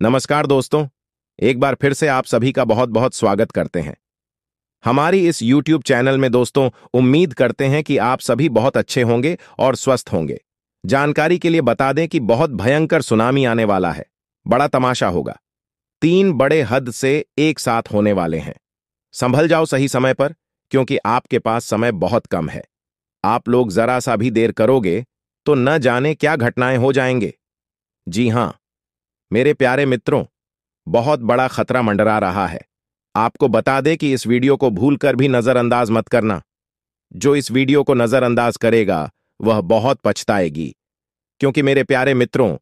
नमस्कार दोस्तों, एक बार फिर से आप सभी का बहुत बहुत स्वागत करते हैं हमारी इस YouTube चैनल में। दोस्तों, उम्मीद करते हैं कि आप सभी बहुत अच्छे होंगे और स्वस्थ होंगे। जानकारी के लिए बता दें कि बहुत भयंकर सुनामी आने वाला है। बड़ा तमाशा होगा। 3 बड़े हद से एक साथ होने वाले हैं। संभल जाओ सही समय पर, क्योंकि आपके पास समय बहुत कम है। आप लोग जरा सा भी देर करोगे तो न जाने क्या घटनाएं हो जाएंगे। जी हां मेरे प्यारे मित्रों, बहुत बड़ा खतरा मंडरा रहा है। आपको बता दें कि इस वीडियो को भूलकर भी नजरअंदाज मत करना। जो इस वीडियो को नजरअंदाज करेगा वह बहुत पछताएगी, क्योंकि मेरे प्यारे मित्रों,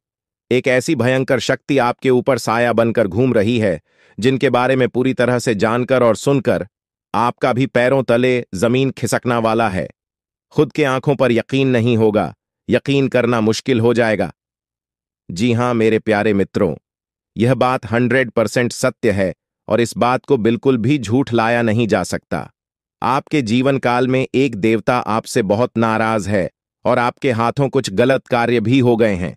एक ऐसी भयंकर शक्ति आपके ऊपर साया बनकर घूम रही है, जिनके बारे में पूरी तरह से जानकर और सुनकर आपका भी पैरों तले जमीन खिसकना वाला है। खुद के आंखों पर यकीन नहीं होगा, यकीन करना मुश्किल हो जाएगा। जी हां मेरे प्यारे मित्रों, यह बात 100% सत्य है और इस बात को बिल्कुल भी झूठ लाया नहीं जा सकता। आपके जीवन काल में एक देवता आपसे बहुत नाराज है और आपके हाथों कुछ गलत कार्य भी हो गए हैं,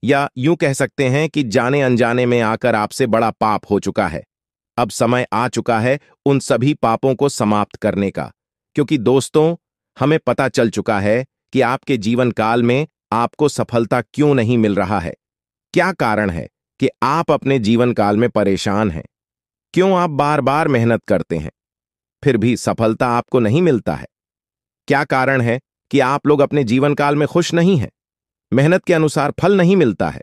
या यूं कह सकते हैं कि जाने अनजाने में आकर आपसे बड़ा पाप हो चुका है। अब समय आ चुका है उन सभी पापों को समाप्त करने का, क्योंकि दोस्तों, हमें पता चल चुका है कि आपके जीवन काल में आपको सफलता क्यों नहीं मिल रहा है। क्या कारण है कि आप अपने जीवन काल में परेशान हैं? क्यों आप बार बार मेहनत करते हैं फिर भी सफलता आपको नहीं मिलता है? क्या कारण है कि आप लोग अपने जीवन काल में खुश नहीं हैं? मेहनत के अनुसार फल नहीं मिलता है।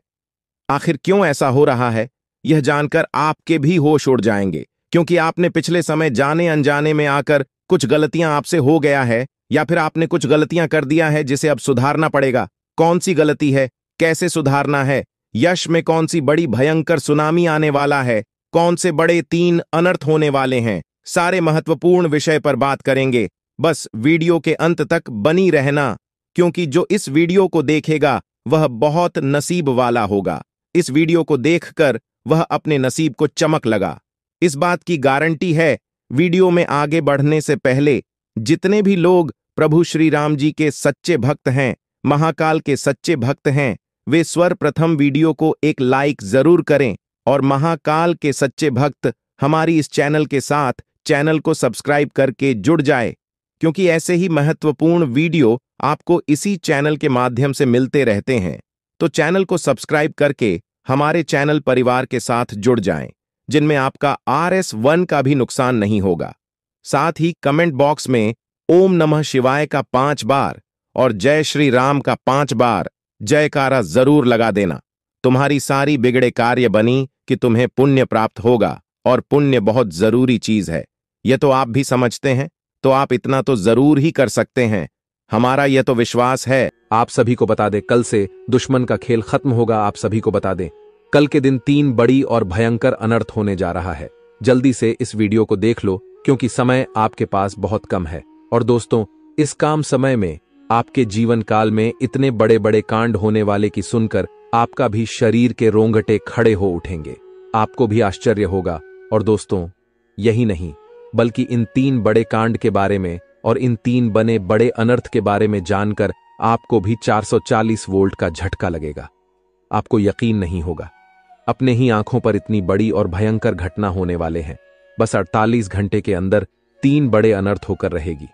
आखिर क्यों ऐसा हो रहा है? यह जानकर आपके भी होश उड़ जाएंगे, क्योंकि आपने पिछले समय जाने अनजाने में आकर कुछ गलतियां आपसे हो गया है, या फिर आपने कुछ गलतियां कर दिया है जिसे अब सुधारना पड़ेगा। कौन सी गलती है? कैसे सुधारना है? यश में कौन सी बड़ी भयंकर सुनामी आने वाला है? कौन से बड़े 3 अनर्थ होने वाले हैं? सारे महत्वपूर्ण विषय पर बात करेंगे। बस वीडियो के अंत तक बनी रहना, क्योंकि जो इस वीडियो को देखेगा वह बहुत नसीब वाला होगा। इस वीडियो को देखकर वह अपने नसीब को चमक लगा। इस बात की गारंटी है। वीडियो में आगे बढ़ने से पहले जितने भी लोग प्रभु श्री राम जी के सच्चे भक्त हैं, महाकाल के सच्चे भक्त हैं, वे सर्वप्रथम वीडियो को एक लाइक जरूर करें और महाकाल के सच्चे भक्त हमारी इस चैनल के साथ चैनल को सब्सक्राइब करके जुड़ जाए, क्योंकि ऐसे ही महत्वपूर्ण वीडियो आपको इसी चैनल के माध्यम से मिलते रहते हैं। तो चैनल को सब्सक्राइब करके हमारे चैनल परिवार के साथ जुड़ जाएं, जिनमें आपका RS1 का भी नुकसान नहीं होगा। साथ ही कमेंट बॉक्स में ओम नमः शिवाय का 5 बार और जय श्री राम का 5 बार जयकारा जरूर लगा देना। तुम्हारी सारी बिगड़े कार्य बनी कि तुम्हें पुण्य प्राप्त होगा, और पुण्य बहुत जरूरी चीज है। यह तो आप भी समझते हैं, तो आप इतना तो जरूर ही कर सकते हैं। हमारा यह तो विश्वास है। आप सभी को बता दें, कल से दुश्मन का खेल खत्म होगा। आप सभी को बता दें, कल के दिन 3 बड़ी और भयंकर अनर्थ होने जा रहा है। जल्दी से इस वीडियो को देख लो, क्योंकि समय आपके पास बहुत कम है। और दोस्तों, इस काम समय में आपके जीवन काल में इतने बड़े बड़े कांड होने वाले की सुनकर आपका भी शरीर के रोंगटे खड़े हो उठेंगे। आपको भी आश्चर्य होगा। और दोस्तों, यही नहीं, बल्कि इन 3 बड़े कांड के बारे में और इन 3 बने बड़े अनर्थ के बारे में जानकर आपको भी 440 वोल्ट का झटका लगेगा। आपको यकीन नहीं होगा। अपने ही आंखों पर इतनी बड़ी और भयंकर घटना होने वाले हैं। बस 48 घंटे के अंदर 3 बड़े अनर्थ होकर रहेगी।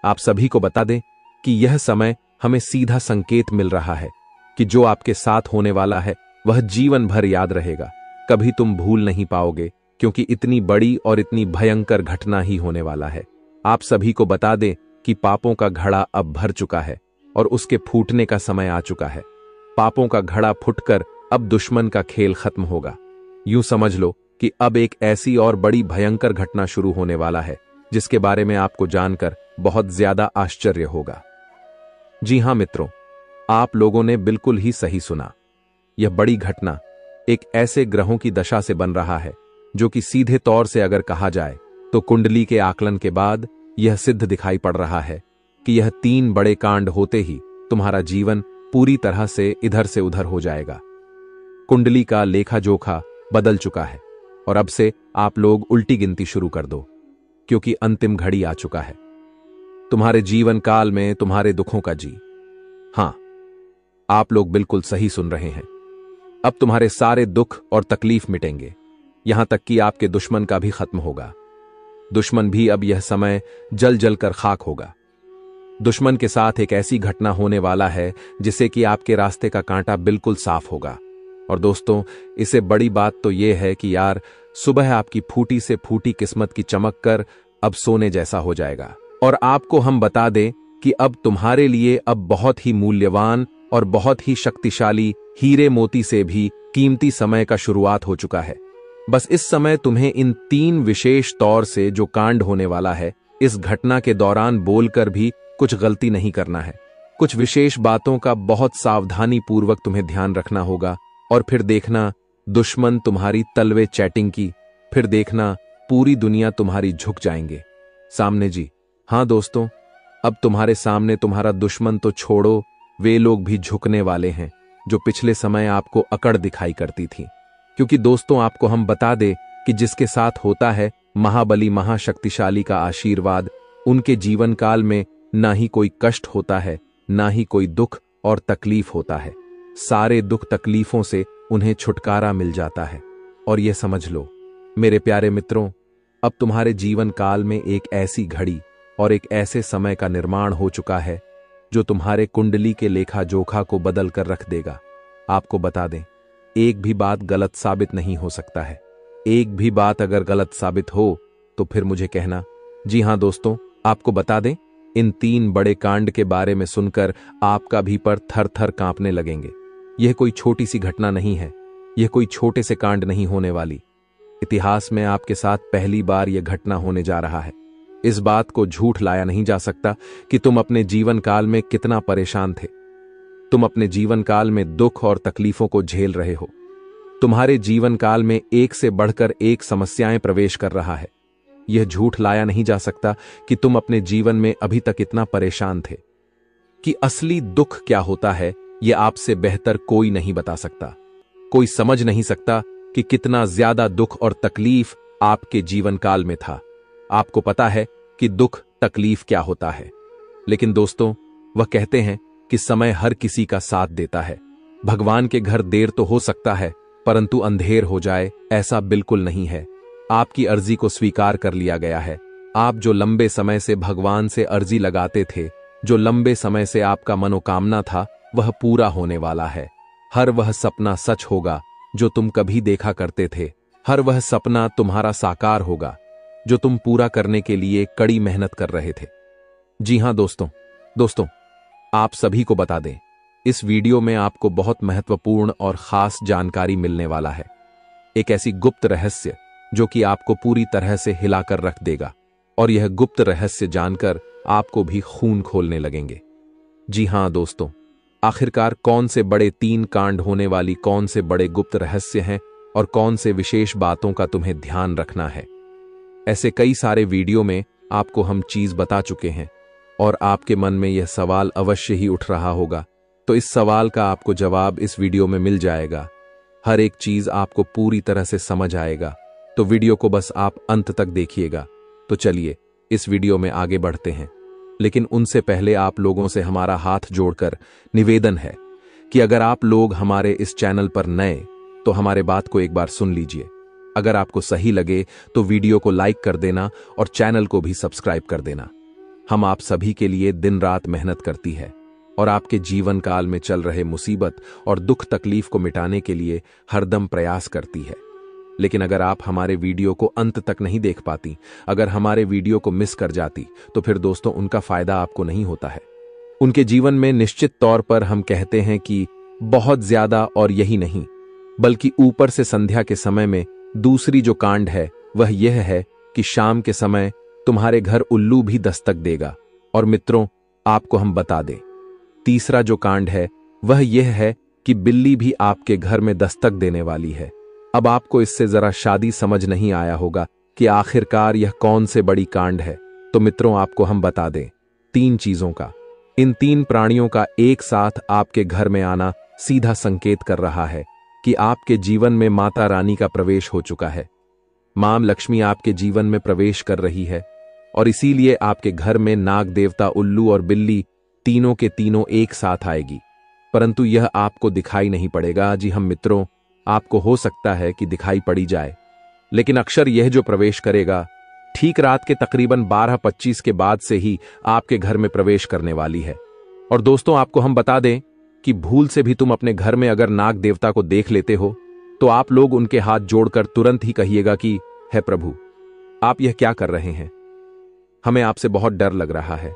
आप सभी को बता दें कि यह समय हमें सीधा संकेत मिल रहा है कि जो आपके साथ होने वाला है वह जीवन भर याद रहेगा। कभी तुम भूल नहीं पाओगे, क्योंकि इतनी बड़ी और इतनी भयंकर घटना ही होने वाला है। आप सभी को बता दें कि पापों का घड़ा अब भर चुका है और उसके फूटने का समय आ चुका है। पापों का घड़ा फुटकर अब दुश्मन का खेल खत्म होगा। यूं समझ लो कि अब एक ऐसी और बड़ी भयंकर घटना शुरू होने वाला है, जिसके बारे में आपको जानकर बहुत ज्यादा आश्चर्य होगा। जी हां मित्रों, आप लोगों ने बिल्कुल ही सही सुना। यह बड़ी घटना एक ऐसे ग्रहों की दशा से बन रहा है, जो कि सीधे तौर से अगर कहा जाए तो कुंडली के आकलन के बाद यह सिद्ध दिखाई पड़ रहा है कि यह 3 बड़े कांड होते ही तुम्हारा जीवन पूरी तरह से इधर से उधर हो जाएगा। कुंडली का लेखा जोखा बदल चुका है और अब से आप लोग उल्टी गिनती शुरू कर दो, क्योंकि अंतिम घड़ी आ चुका है तुम्हारे जीवन काल में तुम्हारे दुखों का। जी हां, आप लोग बिल्कुल सही सुन रहे हैं। अब तुम्हारे सारे दुख और तकलीफ मिटेंगे, यहां तक कि आपके दुश्मन का भी खत्म होगा। दुश्मन भी अब यह समय जल जल कर खाक होगा। दुश्मन के साथ एक ऐसी घटना होने वाला है जिससे कि आपके रास्ते का कांटा बिल्कुल साफ होगा। और दोस्तों, इससे बड़ी बात तो यह है कि यार, सुबह आपकी फूटी से फूटी किस्मत की चमक कर अब सोने जैसा हो जाएगा। और आपको हम बता दें कि अब तुम्हारे लिए अब बहुत ही मूल्यवान और बहुत ही शक्तिशाली हीरे मोती से भी कीमती समय का शुरुआत हो चुका है। बस इस समय तुम्हें इन 3 विशेष तौर से जो कांड होने वाला है, इस घटना के दौरान बोलकर भी कुछ गलती नहीं करना है। कुछ विशेष बातों का बहुत सावधानी पूर्वक तुम्हें ध्यान रखना होगा। और फिर देखना दुश्मन तुम्हारी तलवे चैटिंग की, फिर देखना पूरी दुनिया तुम्हारी झुक जाएंगे सामने जी। हाँ दोस्तों, अब तुम्हारे सामने तुम्हारा दुश्मन तो छोड़ो, वे लोग भी झुकने वाले हैं जो पिछले समय आपको अकड़ दिखाई करती थी। क्योंकि दोस्तों, आपको हम बता दें कि जिसके साथ होता है महाबली महाशक्तिशाली का आशीर्वाद, उनके जीवन काल में ना ही कोई कष्ट होता है, ना ही कोई दुख और तकलीफ होता है। सारे दुख तकलीफों से उन्हें छुटकारा मिल जाता है। और यह समझ लो मेरे प्यारे मित्रों, अब तुम्हारे जीवन काल में एक ऐसी घड़ी और एक ऐसे समय का निर्माण हो चुका है जो तुम्हारे कुंडली के लेखा जोखा को बदल कर रख देगा। आपको बता दें, एक भी बात गलत साबित नहीं हो सकता है। एक भी बात अगर गलत साबित हो तो फिर मुझे कहना। जी हां दोस्तों, आपको बता दें, इन 3 बड़े कांड के बारे में सुनकर आपका भी पर थर थर कांपने लगेंगे। यह कोई छोटी सी घटना नहीं है, यह कोई छोटे से कांड नहीं होने वाली। इतिहास में आपके साथ पहली बार यह घटना होने जा रहा है। इस बात को झूठ लाया नहीं जा सकता कि तुम अपने जीवन काल में कितना परेशान थे। तुम अपने जीवन काल में दुख और तकलीफों को झेल रहे हो। तुम्हारे जीवन काल में एक से बढ़कर एक समस्याएं प्रवेश कर रहा है। यह झूठ लाया नहीं जा सकता कि तुम अपने जीवन में अभी तक इतना परेशान थे। कि असली दुख क्या होता है, यह आपसे बेहतर कोई नहीं बता सकता। कोई समझ नहीं सकता कि कितना ज्यादा दुख और तकलीफ आपके जीवन काल में था। आपको पता है कि दुख तकलीफ क्या होता है, लेकिन दोस्तों, वह कहते हैं कि समय हर किसी का साथ देता है। भगवान के घर देर तो हो सकता है, परंतु अंधेर हो जाए ऐसा बिल्कुल नहीं है। आपकी अर्जी को स्वीकार कर लिया गया है। आप जो लंबे समय से भगवान से अर्जी लगाते थे, जो लंबे समय से आपका मनोकामना था, वह पूरा होने वाला है। हर वह सपना सच होगा जो तुम कभी देखा करते थे। हर वह सपना तुम्हारा साकार होगा जो तुम पूरा करने के लिए कड़ी मेहनत कर रहे थे। जी हां दोस्तों, आप सभी को बता दें, इस वीडियो में आपको बहुत महत्वपूर्ण और खास जानकारी मिलने वाला है। एक ऐसी गुप्त रहस्य जो कि आपको पूरी तरह से हिलाकर रख देगा। और यह गुप्त रहस्य जानकर आपको भी खून खोलने लगेंगे। जी हां दोस्तों, आखिरकार कौन से बड़े 3 कांड होने वाली कौन से बड़े गुप्त रहस्य हैं और कौन से विशेष बातों का तुम्हें ध्यान रखना है। ऐसे कई सारे वीडियो में आपको हम चीज बता चुके हैं और आपके मन में यह सवाल अवश्य ही उठ रहा होगा। तो इस सवाल का आपको जवाब इस वीडियो में मिल जाएगा। हर एक चीज आपको पूरी तरह से समझ आएगा। तो वीडियो को बस आप अंत तक देखिएगा। तो चलिए इस वीडियो में आगे बढ़ते हैं, लेकिन उनसे पहले आप लोगों से हमारा हाथ जोड़कर निवेदन है कि अगर आप लोग हमारे इस चैनल पर नए तो हमारे बात को एक बार सुन लीजिए। अगर आपको सही लगे तो वीडियो को लाइक कर देना और चैनल को भी सब्सक्राइब कर देना। हम आप सभी के लिए दिन रात मेहनत करती है और आपके जीवन काल में चल रहे मुसीबत और दुख तकलीफ को मिटाने के लिए हरदम प्रयास करती है। लेकिन अगर आप हमारे वीडियो को अंत तक नहीं देख पाती, अगर हमारे वीडियो को मिस कर जाती, तो फिर दोस्तों उनका फायदा आपको नहीं होता है। उनके जीवन में निश्चित तौर पर हम कहते हैं कि बहुत ज्यादा, और यही नहीं बल्कि ऊपर से संध्या के समय में दूसरी जो कांड है वह यह है कि शाम के समय तुम्हारे घर उल्लू भी दस्तक देगा। और मित्रों, आपको हम बता दें, तीसरा जो कांड है वह यह है कि बिल्ली भी आपके घर में दस्तक देने वाली है। अब आपको इससे जरा शादी समझ नहीं आया होगा कि आखिरकार यह कौन से बड़ी कांड है। तो मित्रों, आपको हम बता दें 3 चीजों का। इन 3 प्राणियों का एक साथ आपके घर में आना सीधा संकेत कर रहा है कि आपके जीवन में माता रानी का प्रवेश हो चुका है। मां लक्ष्मी आपके जीवन में प्रवेश कर रही है और इसीलिए आपके घर में नाग देवता, उल्लू और बिल्ली तीनों के तीनों एक साथ आएगी। परंतु यह आपको दिखाई नहीं पड़ेगा। जी हम मित्रों, आपको हो सकता है कि दिखाई पड़ी जाए, लेकिन अक्षर यह जो प्रवेश करेगा ठीक रात के तकरीबन 12:25 के बाद से ही आपके घर में प्रवेश करने वाली है। और दोस्तों, आपको हम बता दें कि भूल से भी तुम अपने घर में अगर नाग देवता को देख लेते हो तो आप लोग उनके हाथ जोड़कर तुरंत ही कहिएगा कि हे प्रभु, आप यह क्या कर रहे हैं? हमें आपसे बहुत डर लग रहा है।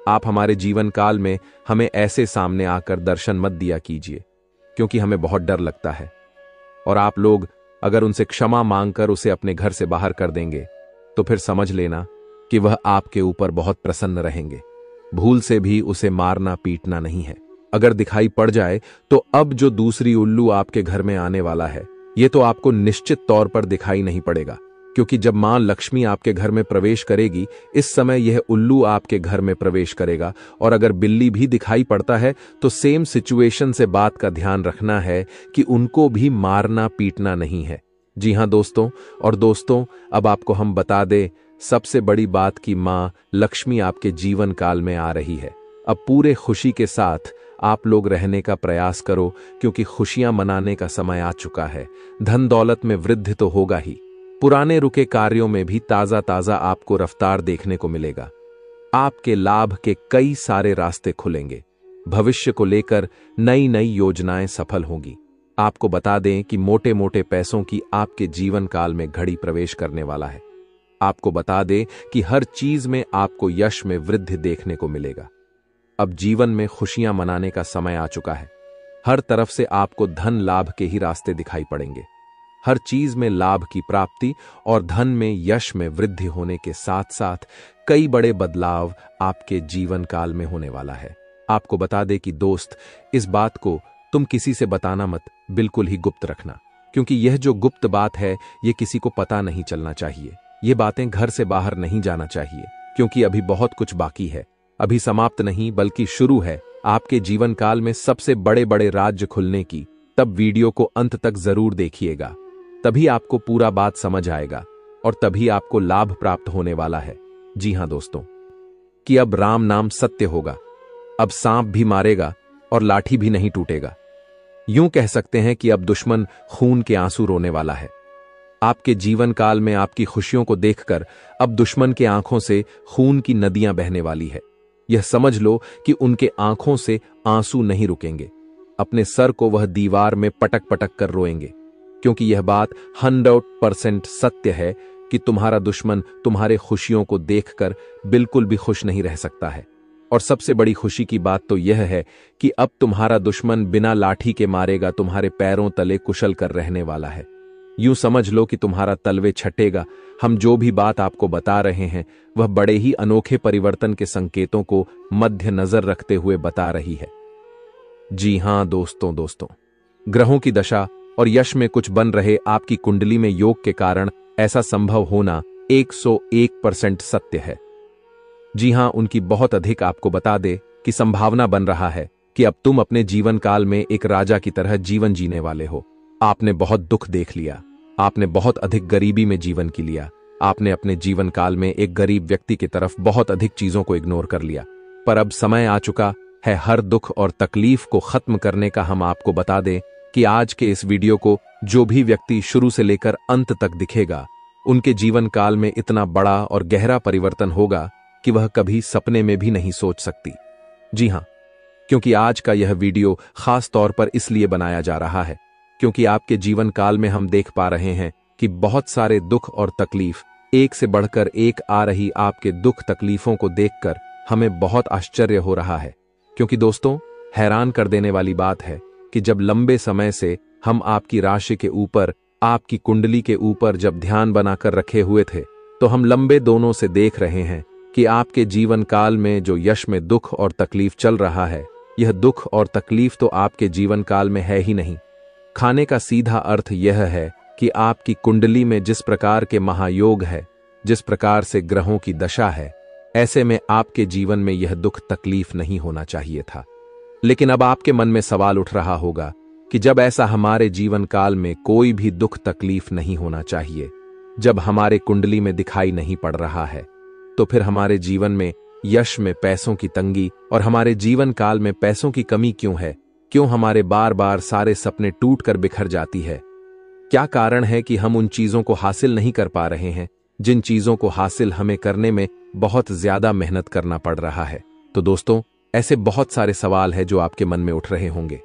आप हमारे जीवन काल में हमें ऐसे सामने आकर दर्शन मत दिया कीजिए, क्योंकि हमें बहुत डर लगता है। और आप लोग अगर उनसे क्षमा मांगकर उसे अपने घर से बाहर कर देंगे तो फिर समझ लेना कि वह आपके ऊपर बहुत प्रसन्न रहेंगे। भूल से भी उसे मारना पीटना नहीं है। अगर दिखाई पड़ जाए तो अब जो दूसरी उल्लू आपके घर में आने वाला है, यह तो आपको निश्चित तौर पर दिखाई नहीं पड़ेगा, क्योंकि जब मां लक्ष्मी आपके घर में प्रवेश करेगी, इस समय यह उल्लू आपके घर में प्रवेश करेगा। और अगर बिल्ली भी दिखाई पड़ता है तो सेम सिचुएशन से बात का ध्यान रखना है कि उनको भी मारना पीटना नहीं है। जी हां दोस्तों, और दोस्तों अब आपको हम बता दें सबसे बड़ी बात कि मां लक्ष्मी आपके जीवन काल में आ रही है। अब पूरे खुशी के साथ आप लोग रहने का प्रयास करो, क्योंकि खुशियां मनाने का समय आ चुका है। धन दौलत में वृद्धि तो होगा ही, पुराने रुके कार्यों में भी ताजा ताजा आपको रफ्तार देखने को मिलेगा। आपके लाभ के कई सारे रास्ते खुलेंगे। भविष्य को लेकर नई नई योजनाएं सफल होंगी। आपको बता दें कि मोटे मोटे पैसों की आपके जीवन काल में घड़ी प्रवेश करने वाला है। आपको बता दें कि हर चीज में आपको यश में वृद्धि देखने को मिलेगा। अब जीवन में खुशियां मनाने का समय आ चुका है। हर तरफ से आपको धन लाभ के ही रास्ते दिखाई पड़ेंगे। हर चीज में लाभ की प्राप्ति और धन में यश में वृद्धि होने के साथ साथ कई बड़े बदलाव आपके जीवन काल में होने वाला है। आपको बता दें कि दोस्त, इस बात को तुम किसी से बताना मत, बिल्कुल ही गुप्त रखना, क्योंकि यह जो गुप्त बात है यह किसी को पता नहीं चलना चाहिए। ये बातें घर से बाहर नहीं जाना चाहिए, क्योंकि अभी बहुत कुछ बाकी है। अभी समाप्त नहीं बल्कि शुरू है आपके जीवन काल में सबसे बड़े बड़े राज्य खुलने की। तब वीडियो को अंत तक जरूर देखिएगा, तभी आपको पूरा बात समझ आएगा और तभी आपको लाभ प्राप्त होने वाला है। जी हां दोस्तों, कि अब राम नाम सत्य होगा। अब सांप भी मारेगा और लाठी भी नहीं टूटेगा। यूं कह सकते हैं कि अब दुश्मन खून के आंसू रोने वाला है। आपके जीवन काल में आपकी खुशियों को देखकर अब दुश्मन के आंखों से खून की नदियां बहने वाली है। यह समझ लो कि उनके आंखों से आंसू नहीं रुकेंगे। अपने सर को वह दीवार में पटक पटक कर रोएंगे, क्योंकि यह बात 100% सत्य है कि तुम्हारा दुश्मन तुम्हारे खुशियों को देखकर बिल्कुल भी खुश नहीं रह सकता है। और सबसे बड़ी खुशी की बात तो यह है कि अब तुम्हारा दुश्मन बिना लाठी के मारेगा तुम्हारे पैरों तले कुशल कर रहने वाला है। यूं समझ लो कि तुम्हारा तलवे छटेगा। हम जो भी बात आपको बता रहे हैं वह बड़े ही अनोखे परिवर्तन के संकेतों को मद्देनजर रखते हुए बता रही है। जी हां दोस्तों, ग्रहों की दशा और यश में कुछ बन रहे आपकी कुंडली में योग के कारण ऐसा संभव होना 101% सत्य है। जी हां, उनकी बहुत अधिक आपको बता दे कि संभावना बन रहा है कि अब तुम अपने जीवन काल में एक राजा की तरह जीवन जीने वाले हो। आपने बहुत दुख देख लिया, आपने बहुत अधिक गरीबी में जीवन की लिया, आपने अपने जीवन काल में एक गरीब व्यक्ति की तरफ बहुत अधिक चीजों को इग्नोर कर लिया। पर अब समय आ चुका है हर दुख और तकलीफ को खत्म करने का। हम आपको बता दें कि आज के इस वीडियो को जो भी व्यक्ति शुरू से लेकर अंत तक दिखेगा, उनके जीवन काल में इतना बड़ा और गहरा परिवर्तन होगा कि वह कभी सपने में भी नहीं सोच सकती। जी हां, क्योंकि आज का यह वीडियो खास तौर पर इसलिए बनाया जा रहा है क्योंकि आपके जीवन काल में हम देख पा रहे हैं कि बहुत सारे दुख और तकलीफ एक से बढ़कर एक आ रही। आपके दुख तकलीफों को देखकर हमें बहुत आश्चर्य हो रहा है, क्योंकि दोस्तों हैरान कर देने वाली बात है कि जब लंबे समय से हम आपकी राशि के ऊपर, आपकी कुंडली के ऊपर जब ध्यान बनाकर रखे हुए थे, तो हम लंबे दोनों से देख रहे हैं कि आपके जीवन काल में जो यश में दुख और तकलीफ चल रहा है, यह दुख और तकलीफ तो आपके जीवन काल में है ही नहीं। खाने का सीधा अर्थ यह है कि आपकी कुंडली में जिस प्रकार के महायोग है, जिस प्रकार से ग्रहों की दशा है, ऐसे में आपके जीवन में यह दुख तकलीफ नहीं होना चाहिए था। लेकिन अब आपके मन में सवाल उठ रहा होगा कि जब ऐसा हमारे जीवन काल में कोई भी दुख तकलीफ नहीं होना चाहिए, जब हमारे कुंडली में दिखाई नहीं पड़ रहा है, तो फिर हमारे जीवन में यश में पैसों की तंगी और हमारे जीवन काल में पैसों की कमी क्यों है? क्यों हमारे बार बार सारे सपने टूट कर बिखर जाती है? क्या कारण है कि हम उन चीजों को हासिल नहीं कर पा रहे हैं जिन चीजों को हासिल हमें करने में बहुत ज्यादा मेहनत करना पड़ रहा है? तो दोस्तों, ऐसे बहुत सारे सवाल हैं जो आपके मन में उठ रहे होंगे,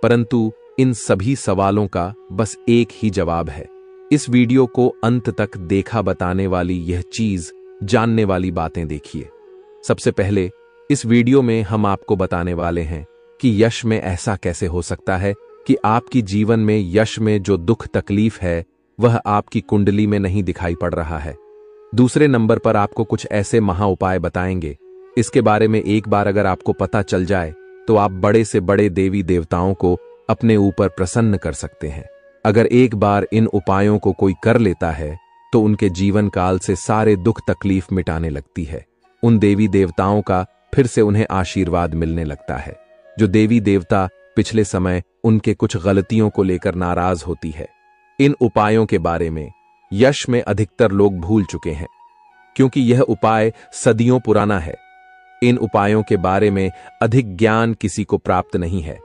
परंतु इन सभी सवालों का बस एक ही जवाब है। इस वीडियो को अंत तक देखा बताने वाली यह चीज, जानने वाली बातें देखिए। सबसे पहले इस वीडियो में हम आपको बताने वाले हैं कि यश में ऐसा कैसे हो सकता है कि आपकी जीवन में यश में जो दुख तकलीफ है वह आपकी कुंडली में नहीं दिखाई पड़ रहा है। दूसरे नंबर पर आपको कुछ ऐसे महा उपाय बताएंगे, इसके बारे में एक बार अगर आपको पता चल जाए तो आप बड़े से बड़े देवी देवताओं को अपने ऊपर प्रसन्न कर सकते हैं। अगर एक बार इन उपायों को कोई कर लेता है तो उनके जीवन काल से सारे दुख तकलीफ मिटाने लगती है। उन देवी देवताओं का फिर से उन्हें आशीर्वाद मिलने लगता है। जो देवी देवता पिछले समय उनके कुछ गलतियों को लेकर नाराज होती है। इन उपायों के बारे में यश में अधिकतर लोग भूल चुके हैं, क्योंकि यह उपाय सदियों पुराना है। इन उपायों के बारे में अधिक ज्ञान किसी को प्राप्त नहीं है,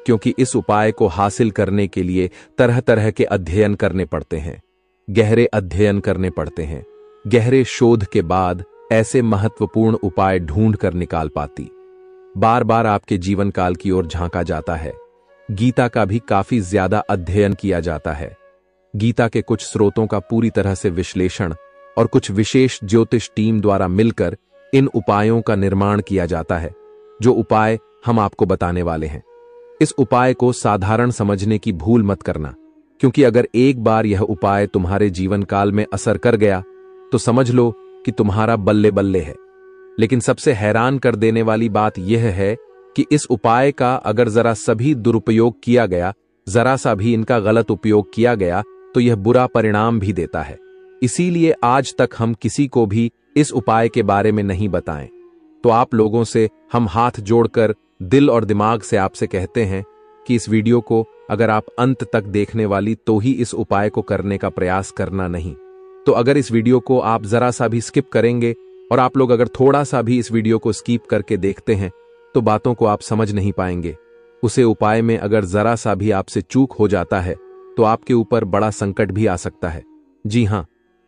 क्योंकि इस उपाय को हासिल करने के लिए तरह तरह के अध्ययन करने पड़ते हैं, गहरे अध्ययन करने पड़ते हैं। गहरे शोध के बाद ऐसे महत्वपूर्ण उपाय ढूंढ कर निकाल पाती। बार बार आपके जीवन काल की ओर झांका जाता है। गीता का भी काफी ज्यादा अध्ययन किया जाता है। गीता के कुछ स्रोतों का पूरी तरह से विश्लेषण और कुछ विशेष ज्योतिष टीम द्वारा मिलकर इन उपायों का निर्माण किया जाता है, जो उपाय हम आपको बताने वाले हैं। इस उपाय को साधारण समझने की भूल मत करना, क्योंकि अगर एक बार यह उपाय तुम्हारे जीवन काल में असर कर गया तो समझ लो कि तुम्हारा बल्ले बल्ले है। लेकिन सबसे हैरान कर देने वाली बात यह है कि इस उपाय का अगर जरा सा भी दुरुपयोग किया गया, जरा सा भी इनका गलत उपयोग किया गया, तो यह बुरा परिणाम भी देता है। इसीलिए आज तक हम किसी को भी इस उपाय के बारे में नहीं बताएं। तो आप लोगों से हम हाथ जोड़कर दिल और दिमाग से आपसे कहते हैं कि इस वीडियो को अगर आप अंत तक देखने वाली तो ही इस उपाय को करने का प्रयास करना नहीं। तो अगर इस वीडियो को आप जरा सा भी स्किप करेंगे और आप लोग अगर थोड़ा सा भी इस वीडियो को स्किप करके देखते हैं तो बातों को आप समझ नहीं पाएंगे। उसे उपाय में अगर जरा सा भी आपसे चूक हो जाता है तो आपके ऊपर बड़ा संकट भी आ सकता है। जी हाँ,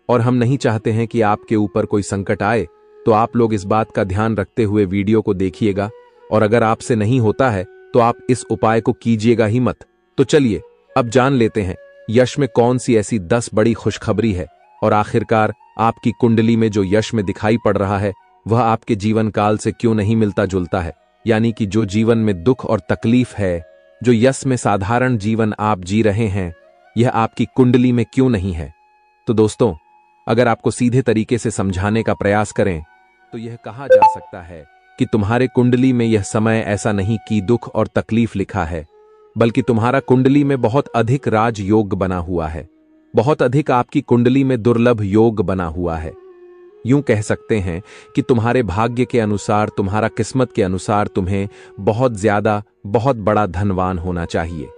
और हम नहीं चाहते हैं कि आपके ऊपर कोई संकट आए, तो आप लोग इस बात का ध्यान रखते हुए वीडियो को देखिएगा। और अगर आपसे नहीं होता है तो आप इस उपाय को कीजिएगा ही मत। तो चलिए अब जान लेते हैं यश में कौन सी ऐसी 10 बड़ी खुशखबरी है, और आखिरकार आपकी कुंडली में जो यश में दिखाई पड़ रहा है वह आपके जीवन काल से क्यों नहीं मिलता जुलता है। यानी कि जो जीवन में दुख और तकलीफ है, जो यश में साधारण जीवन आप जी रहे हैं, यह आपकी कुंडली में क्यों नहीं है। तो दोस्तों, अगर आपको सीधे तरीके से समझाने का प्रयास करें तो यह कहा जा सकता है कि तुम्हारे कुंडली में यह समय ऐसा नहीं कि दुख और तकलीफ लिखा है, बल्कि तुम्हारा कुंडली में बहुत अधिक राज योग बना हुआ है। बहुत अधिक आपकी कुंडली में दुर्लभ योग बना हुआ है। यूं कह सकते हैं कि तुम्हारे भाग्य के अनुसार, तुम्हारा किस्मत के अनुसार तुम्हें बहुत ज्यादा, बहुत बड़ा धनवान होना चाहिए।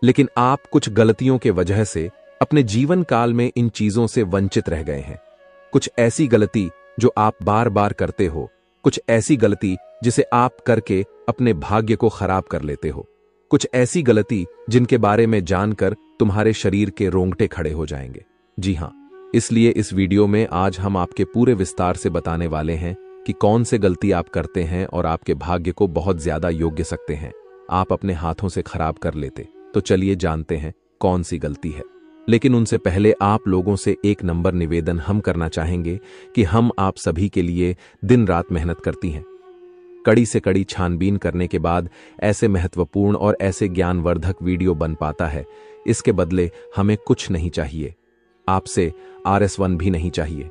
लेकिन आप कुछ गलतियों के वजह से अपने जीवन काल में इन चीजों से वंचित रह गए हैं। कुछ ऐसी गलती जो आप बार बार करते हो, कुछ ऐसी गलती जिसे आप करके अपने भाग्य को खराब कर लेते हो, कुछ ऐसी गलती जिनके बारे में जानकर तुम्हारे शरीर के रोंगटे खड़े हो जाएंगे। जी हाँ, इसलिए इस वीडियो में आज हम आपके पूरे विस्तार से बताने वाले हैं कि कौन से गलती आप करते हैं और आपके भाग्य को बहुत ज्यादा योग्य सकते हैं आप अपने हाथों से खराब कर लेते। तो चलिए जानते हैं कौन सी गलती है। लेकिन उनसे पहले आप लोगों से एक नंबर निवेदन हम करना चाहेंगे कि हम आप सभी के लिए दिन रात मेहनत करती हैं। कड़ी से कड़ी छानबीन करने के बाद ऐसे महत्वपूर्ण और ऐसे ज्ञानवर्धक वीडियो बन पाता है। इसके बदले हमें कुछ नहीं चाहिए, आपसे RS1 भी नहीं चाहिए।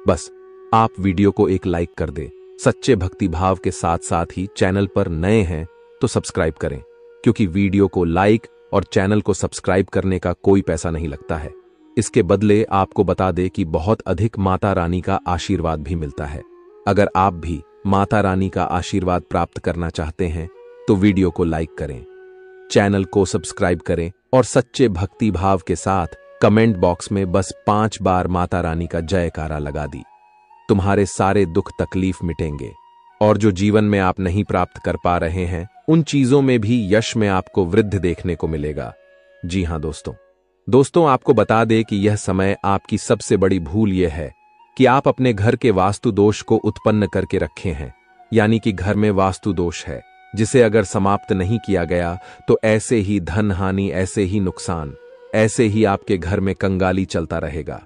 बस आप वीडियो को एक लाइक कर दें। सच्चे भक्ति भाव के साथ साथ ही चैनल पर नए हैं तो सब्सक्राइब करें, क्योंकि वीडियो को लाइक और चैनल को सब्सक्राइब करने का कोई पैसा नहीं लगता है। इसके बदले आपको बता दें कि बहुत अधिक माता रानी का आशीर्वाद भी मिलता है। अगर आप भी माता रानी का आशीर्वाद प्राप्त करना चाहते हैं तो वीडियो को लाइक करें, चैनल को सब्सक्राइब करें और सच्चे भक्ति भाव के साथ कमेंट बॉक्स में बस 5 बार माता रानी का जयकारा लगा दी। तुम्हारे सारे दुख तकलीफ मिटेंगे। और जो जीवन में आप नहीं प्राप्त कर पा रहे हैं उन चीजों में भी यश में आपको वृद्धि देखने को मिलेगा। जी हां दोस्तों आपको बता दें कि यह समय आपकी सबसे बड़ी भूल यह है कि आप अपने घर के वास्तु दोष को उत्पन्न करके रखे हैं। यानी कि घर में वास्तु दोष है जिसे अगर समाप्त नहीं किया गया तो ऐसे ही धन हानि, ऐसे ही नुकसान, ऐसे ही आपके घर में कंगाली चलता रहेगा।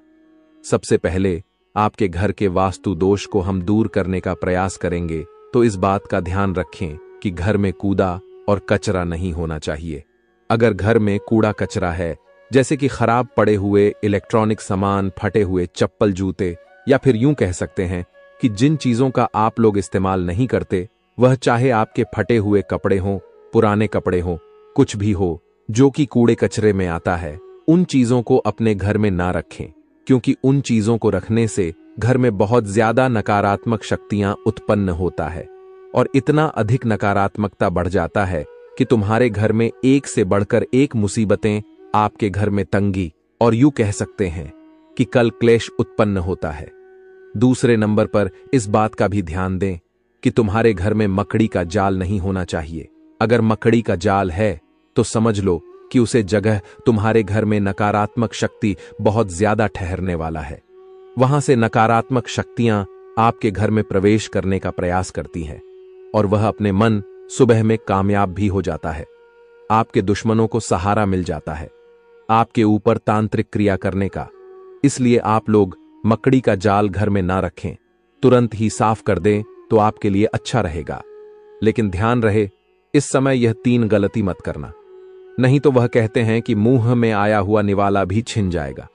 सबसे पहले आपके घर के वास्तु दोष को हम दूर करने का प्रयास करेंगे, तो इस बात का ध्यान रखें कि घर में कूड़ा और कचरा नहीं होना चाहिए। अगर घर में कूड़ा कचरा है, जैसे कि खराब पड़े हुए इलेक्ट्रॉनिक सामान, फटे हुए चप्पल, जूते, या फिर यूं कह सकते हैं कि जिन चीजों का आप लोग इस्तेमाल नहीं करते, वह चाहे आपके फटे हुए कपड़े हों, पुराने कपड़े हों, कुछ भी हो जो कि कूड़े कचरे में आता है, उन चीजों को अपने घर में ना रखें, क्योंकि उन चीजों को रखने से घर में बहुत ज्यादा नकारात्मक शक्तियां उत्पन्न होता है और इतना अधिक नकारात्मकता बढ़ जाता है कि तुम्हारे घर में एक से बढ़कर एक मुसीबतें, आपके घर में तंगी और यूं कह सकते हैं कि कल क्लेश उत्पन्न होता है। दूसरे नंबर पर इस बात का भी ध्यान दें कि तुम्हारे घर में मकड़ी का जाल नहीं होना चाहिए। अगर मकड़ी का जाल है तो समझ लो कि उसे जगह तुम्हारे घर में नकारात्मक शक्ति बहुत ज्यादा ठहरने वाला है। वहां से नकारात्मक शक्तियां आपके घर में प्रवेश करने का प्रयास करती हैं और वह अपने मन सुबह में कामयाब भी हो जाता है। आपके दुश्मनों को सहारा मिल जाता है आपके ऊपर तांत्रिक क्रिया करने का। इसलिए आप लोग मकड़ी का जाल घर में ना रखें, तुरंत ही साफ कर दें तो आपके लिए अच्छा रहेगा। लेकिन ध्यान रहे, इस समय यह 3 गलती मत करना, नहीं तो वह कहते हैं कि मुंह में आया हुआ निवाला भी छिन जाएगा।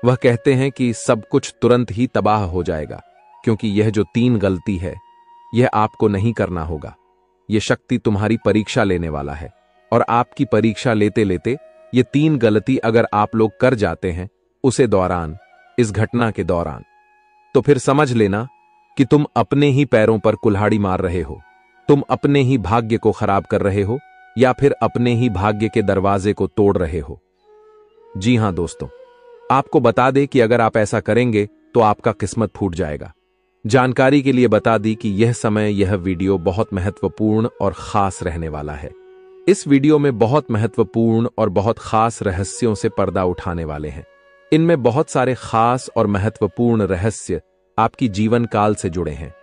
वह कहते हैं कि सब कुछ तुरंत ही तबाह हो जाएगा, क्योंकि यह जो 3 गलती है यह आपको नहीं करना होगा। यह शक्ति तुम्हारी परीक्षा लेने वाला है और आपकी परीक्षा लेते लेते ये 3 गलती अगर आप लोग कर जाते हैं उसे दौरान, इस घटना के दौरान, तो फिर समझ लेना कि तुम अपने ही पैरों पर कुल्हाड़ी मार रहे हो, तुम अपने ही भाग्य को खराब कर रहे हो या फिर अपने ही भाग्य के दरवाजे को तोड़ रहे हो। जी हां दोस्तों, आपको बता दें कि अगर आप ऐसा करेंगे तो आपका किस्मत फूट जाएगा। जानकारी के लिए बता दी कि यह समय, यह वीडियो बहुत महत्वपूर्ण और खास रहने वाला है। इस वीडियो में बहुत महत्वपूर्ण और बहुत खास रहस्यों से पर्दा उठाने वाले हैं। इनमें बहुत सारे खास और महत्वपूर्ण रहस्य आपकी जीवन काल से जुड़े हैं,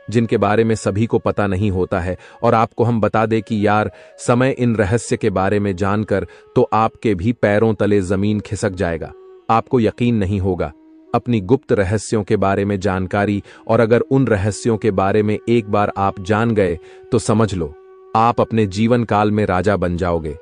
जिनके बारे में सभी को पता नहीं होता है। और आपको हम बता दें कि यार, समय इन रहस्य के बारे में जानकर तो आपके भी पैरों तले जमीन खिसक जाएगा। आपको यकीन नहीं होगा अपनी गुप्त रहस्यों के बारे में जानकारी, और अगर उन रहस्यों के बारे में एक बार आप जान गए तो समझ लो आप अपने जीवन काल में राजा बन जाओगे।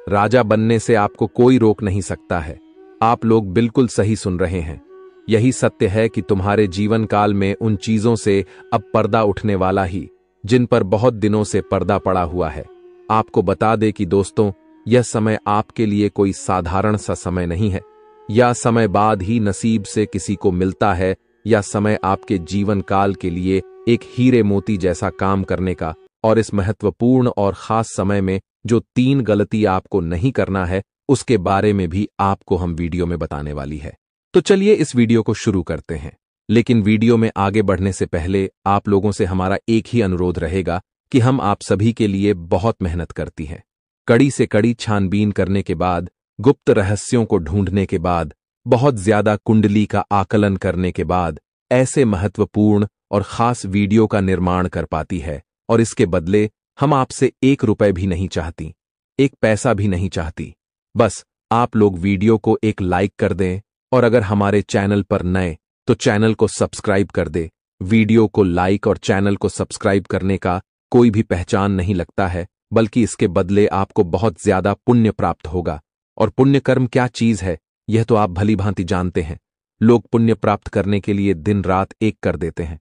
राजा बनने से आपको कोई रोक नहीं सकता है। आप लोग बिल्कुल सही सुन रहे हैं। यही सत्य है कि तुम्हारे जीवन काल में उन चीजों से अब पर्दा उठने वाला ही, जिन पर बहुत दिनों से पर्दा पड़ा हुआ है। आपको बता दे कि दोस्तों, यह समय आपके लिए कोई साधारण सा समय नहीं है, या समय बाद ही नसीब से किसी को मिलता है, या समय आपके जीवन काल के लिए एक हीरे मोती जैसा काम करने का। और इस महत्वपूर्ण और खास समय में जो 3 गलती आपको नहीं करना है, उसके बारे में भी आपको हम वीडियो में बताने वाली है। तो चलिए इस वीडियो को शुरू करते हैं। लेकिन वीडियो में आगे बढ़ने से पहले आप लोगों से हमारा एक ही अनुरोध रहेगा कि हम आप सभी के लिए बहुत मेहनत करती हैं। कड़ी से कड़ी छानबीन करने के बाद, गुप्त रहस्यों को ढूंढने के बाद, बहुत ज्यादा कुंडली का आकलन करने के बाद ऐसे महत्वपूर्ण और खास वीडियो का निर्माण कर पाती है। और इसके बदले हम आपसे 1 रुपए भी नहीं चाहती, 1 पैसा भी नहीं चाहती। बस आप लोग वीडियो को एक लाइक कर दें, और अगर हमारे चैनल पर नए तो चैनल को सब्सक्राइब कर दे। वीडियो को लाइक और चैनल को सब्सक्राइब करने का कोई भी पहचान नहीं लगता है, बल्कि इसके बदले आपको बहुत ज्यादा पुण्य प्राप्त होगा। और पुण्य कर्म क्या चीज है, यह तो आप भली भांति जानते हैं। लोग पुण्य प्राप्त करने के लिए दिन रात एक कर देते हैं,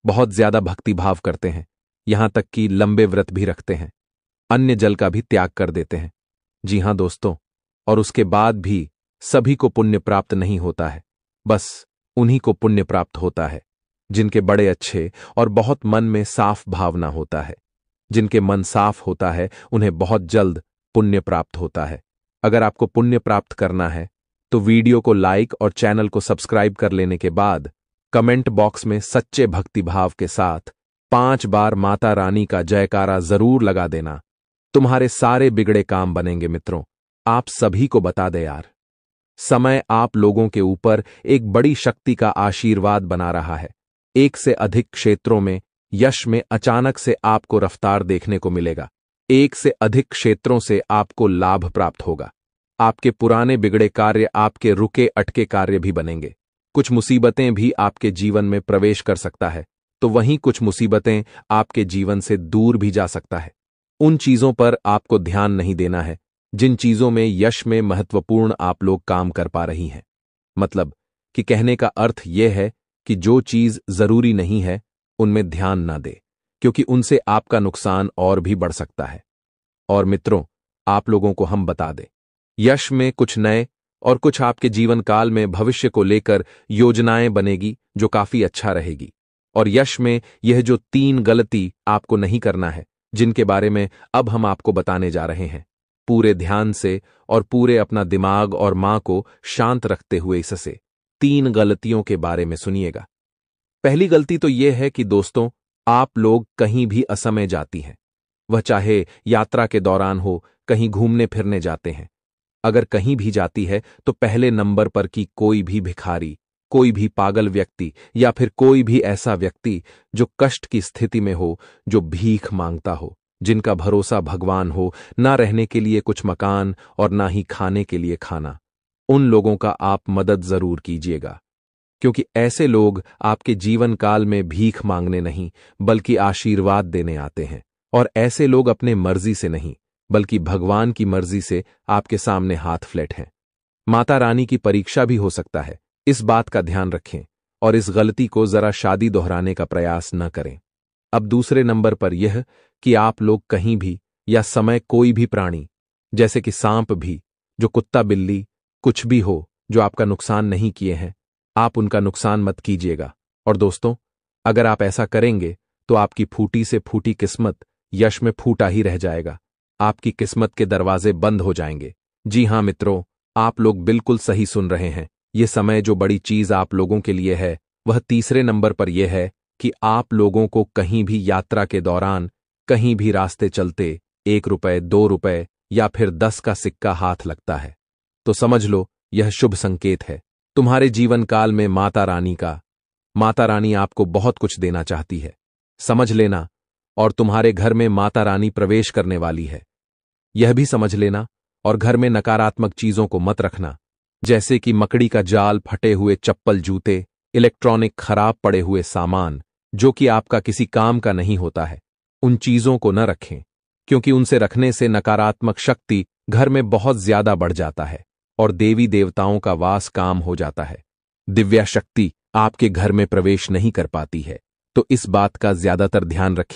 बहुत ज्यादा भक्ति भाव करते हैं, यहां तक कि लंबे व्रत भी रखते हैं, अन्य जल का भी त्याग कर देते हैं। जी हां दोस्तों, और उसके बाद भी सभी को पुण्य प्राप्त नहीं होता है। बस उन्हीं को पुण्य प्राप्त होता है जिनके बड़े अच्छे और बहुत मन में साफ भावना होता है। जिनके मन साफ होता है उन्हें बहुत जल्द पुण्य प्राप्त होता है। अगर आपको पुण्य प्राप्त करना है तो वीडियो को लाइक और चैनल को सब्सक्राइब कर लेने के बाद कमेंट बॉक्स में सच्चे भक्ति भाव के साथ 5 बार माता रानी का जयकारा जरूर लगा देना। तुम्हारे सारे बिगड़े काम बनेंगे मित्रों। आप सभी को बता दे यार, समय आप लोगों के ऊपर एक बड़ी शक्ति का आशीर्वाद बना रहा है। एक से अधिक क्षेत्रों में यश में अचानक से आपको रफ्तार देखने को मिलेगा। एक से अधिक क्षेत्रों से आपको लाभ प्राप्त होगा। आपके पुराने बिगड़े कार्य आपके रुके अटके कार्य भी बनेंगे। कुछ मुसीबतें भी आपके जीवन में प्रवेश कर सकता है, तो वहीं कुछ मुसीबतें आपके जीवन से दूर भी जा सकता है। उन चीजों पर आपको ध्यान नहीं देना है जिन चीजों में यश में महत्वपूर्ण आप लोग काम कर पा रही हैं। मतलब कि कहने का अर्थ यह है कि जो चीज जरूरी नहीं है उनमें ध्यान ना दे, क्योंकि उनसे आपका नुकसान और भी बढ़ सकता है। और मित्रों, आप लोगों को हम बता दें, यश में कुछ नए और कुछ आपके जीवन काल में भविष्य को लेकर योजनाएं बनेगी जो काफी अच्छा रहेगी। और यश में यह जो 3 गलती आपको नहीं करना है, जिनके बारे में अब हम आपको बताने जा रहे हैं, पूरे ध्यान से और पूरे अपना दिमाग और मां को शांत रखते हुए इससे 3 गलतियों के बारे में सुनिएगा। पहली गलती तो यह है कि दोस्तों, आप लोग कहीं भी असमय जाती हैं, वह चाहे यात्रा के दौरान हो, कहीं घूमने फिरने जाते हैं। अगर कहीं भी जाती है तो पहले नंबर पर की कोई भी भिखारी, कोई भी पागल व्यक्ति या फिर कोई भी ऐसा व्यक्ति जो कष्ट की स्थिति में हो, जो भीख मांगता हो, जिनका भरोसा भगवान हो, ना रहने के लिए कुछ मकान और ना ही खाने के लिए खाना, उन लोगों का आप मदद जरूर कीजिएगा। क्योंकि ऐसे लोग आपके जीवन काल में भीख मांगने नहीं बल्कि आशीर्वाद देने आते हैं। और ऐसे लोग अपने मर्जी से नहीं बल्कि भगवान की मर्जी से आपके सामने हाथ फ्लैट हैं। माता रानी की परीक्षा भी हो सकता है, इस बात का ध्यान रखें और इस गलती को जरा शादी दोहराने का प्रयास न करें। अब दूसरे नंबर पर यह कि आप लोग कहीं भी या समय कोई भी प्राणी, जैसे कि सांप भी, जो कुत्ता बिल्ली कुछ भी हो, जो आपका नुकसान नहीं किए हैं, आप उनका नुकसान मत कीजिएगा। और दोस्तों, अगर आप ऐसा करेंगे तो आपकी फूटी से फूटी किस्मत यश में फूटा ही रह जाएगा। आपकी किस्मत के दरवाजे बंद हो जाएंगे। जी हां मित्रों, आप लोग बिल्कुल सही सुन रहे हैं। ये समय जो बड़ी चीज आप लोगों के लिए है, वह तीसरे नंबर पर यह है कि आप लोगों को कहीं भी यात्रा के दौरान, कहीं भी रास्ते चलते 1 रुपए, 2 रुपए या फिर 10 का सिक्का हाथ लगता है, तो समझ लो यह शुभ संकेत है। तुम्हारे जीवन काल में माता रानी आपको बहुत कुछ देना चाहती है, समझ लेना। और तुम्हारे घर में माता रानी प्रवेश करने वाली है, यह भी समझ लेना। और घर में नकारात्मक चीजों को मत रखना, जैसे कि मकड़ी का जाल, फटे हुए चप्पल, जूते, इलेक्ट्रॉनिक खराब पड़े हुए सामान जो कि आपका किसी काम का नहीं होता है, उन चीजों को न रखें, क्योंकि उनसे रखने से नकारात्मक शक्ति घर में बहुत ज्यादा बढ़ जाता है और देवी देवताओं का वास काम हो जाता है। दिव्या शक्ति आपके घर में प्रवेश नहीं कर पाती है, तो इस बात का ज्यादातर ध्यान रखें।